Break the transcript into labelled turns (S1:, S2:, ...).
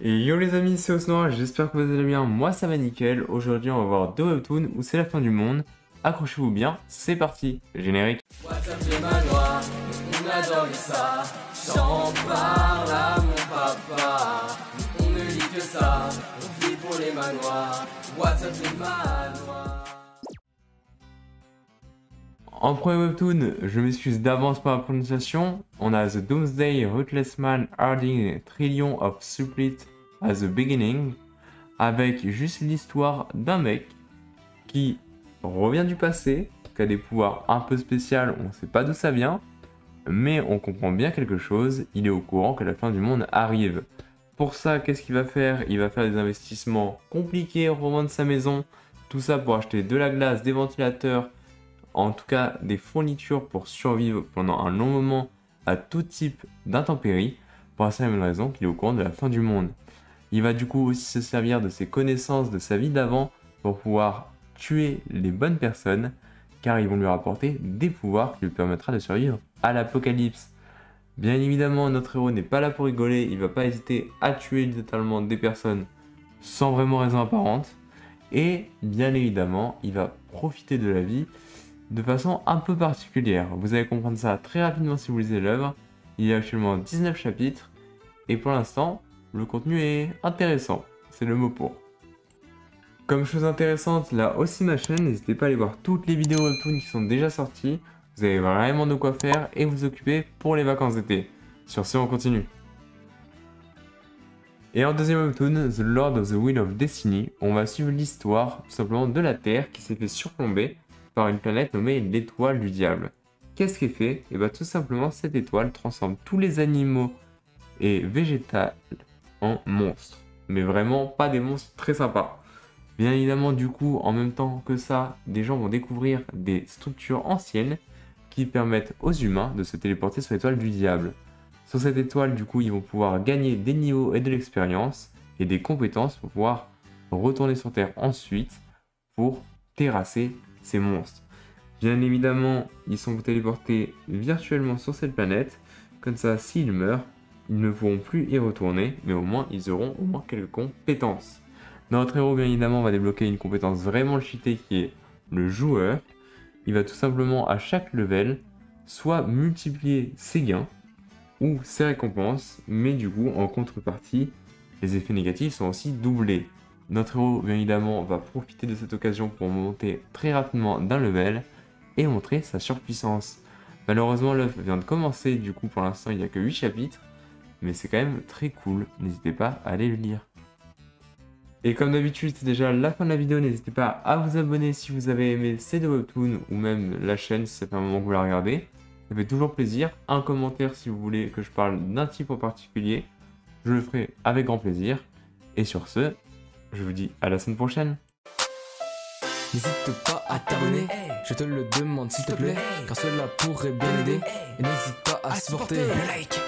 S1: Et yo les amis, c'est Osnoir, j'espère que vous allez bien, moi ça va nickel. Aujourd'hui on va voir deux webtoons où c'est la fin du monde. Accrochez-vous bien, c'est parti, générique.
S2: WhatsApp les manoirs, on adore ça. J'en parle à mon papa. On ne lit que ça, on vit pour les manoirs. WhatsApp les manoirs.
S1: En premier webtoon, je m'excuse d'avance pour la prononciation. On a The Doomsday Ruthless Man Harding Trillion of Supplit at the Beginning, avec juste l'histoire d'un mec qui revient du passé, qui a des pouvoirs un peu spéciaux, on ne sait pas d'où ça vient, mais on comprend bien quelque chose, il est au courant que la fin du monde arrive. Pour ça, qu'est-ce qu'il va faire? Il va faire des investissements compliqués, revendre sa maison, tout ça pour acheter de la glace, des ventilateurs, en tout cas des fournitures pour survivre pendant un long moment à tout type d'intempéries, pour la simple raison qu'il est au courant de la fin du monde. Il va du coup aussi se servir de ses connaissances de sa vie d'avant pour pouvoir tuer les bonnes personnes, car ils vont lui rapporter des pouvoirs qui lui permettra de survivre à l'apocalypse. Bien évidemment, notre héros n'est pas là pour rigoler, il va pas hésiter à tuer totalement des personnes sans vraiment raison apparente, et bien évidemment, il va profiter de la vie de façon un peu particulière. Vous allez comprendre ça très rapidement si vous lisez l'œuvre. Il y a actuellement 19 chapitres, et pour l'instant, le contenu est intéressant, c'est le mot pour. Comme chose intéressante, là aussi ma chaîne, n'hésitez pas à aller voir toutes les vidéos webtoons qui sont déjà sorties. Vous avez vraiment de quoi faire et vous occuper pour les vacances d'été. Sur ce, on continue. Et en deuxième webtoon, The Lord of the Wheel of Destiny, on va suivre l'histoire tout simplement de la Terre qui s'est fait surplomber par une planète nommée l'étoile du diable. Qu'est-ce qu'elle fait? Et bien tout simplement cette étoile transforme tous les animaux et végétales en monstres. Mais vraiment pas des monstres très sympas. Bien évidemment du coup en même temps que ça, des gens vont découvrir des structures anciennes qui permettent aux humains de se téléporter sur l'étoile du diable. Sur cette étoile du coup ils vont pouvoir gagner des niveaux et de l'expérience et des compétences pour pouvoir retourner sur Terre ensuite pour terrasser ces monstres. Bien évidemment, ils sont téléportés virtuellement sur cette planète, comme ça s'ils meurent, ils ne pourront plus y retourner, mais au moins ils auront au moins quelques compétences. Notre héros bien évidemment va débloquer une compétence vraiment cheatée qui est le joueur. Il va tout simplement à chaque level soit multiplier ses gains ou ses récompenses, mais du coup en contrepartie, les effets négatifs sont aussi doublés. Notre héros, bien évidemment, va profiter de cette occasion pour monter très rapidement d'un level et montrer sa surpuissance. Malheureusement, l'œuvre vient de commencer, du coup, pour l'instant, il n'y a que 8 chapitres, mais c'est quand même très cool, n'hésitez pas à aller le lire. Et comme d'habitude, c'est déjà la fin de la vidéo, n'hésitez pas à vous abonner si vous avez aimé ces deux webtoons ou même la chaîne si ça fait un moment que vous la regardez. Ça fait toujours plaisir. Un commentaire si vous voulez que je parle d'un type en particulier, je le ferai avec grand plaisir. Et sur ce, je vous dis à la semaine prochaine.
S3: N'hésite pas à t'abonner, je te le demande s'il te plaît, car cela pourrait bien aider. Et n'hésite pas à supporter. Le like.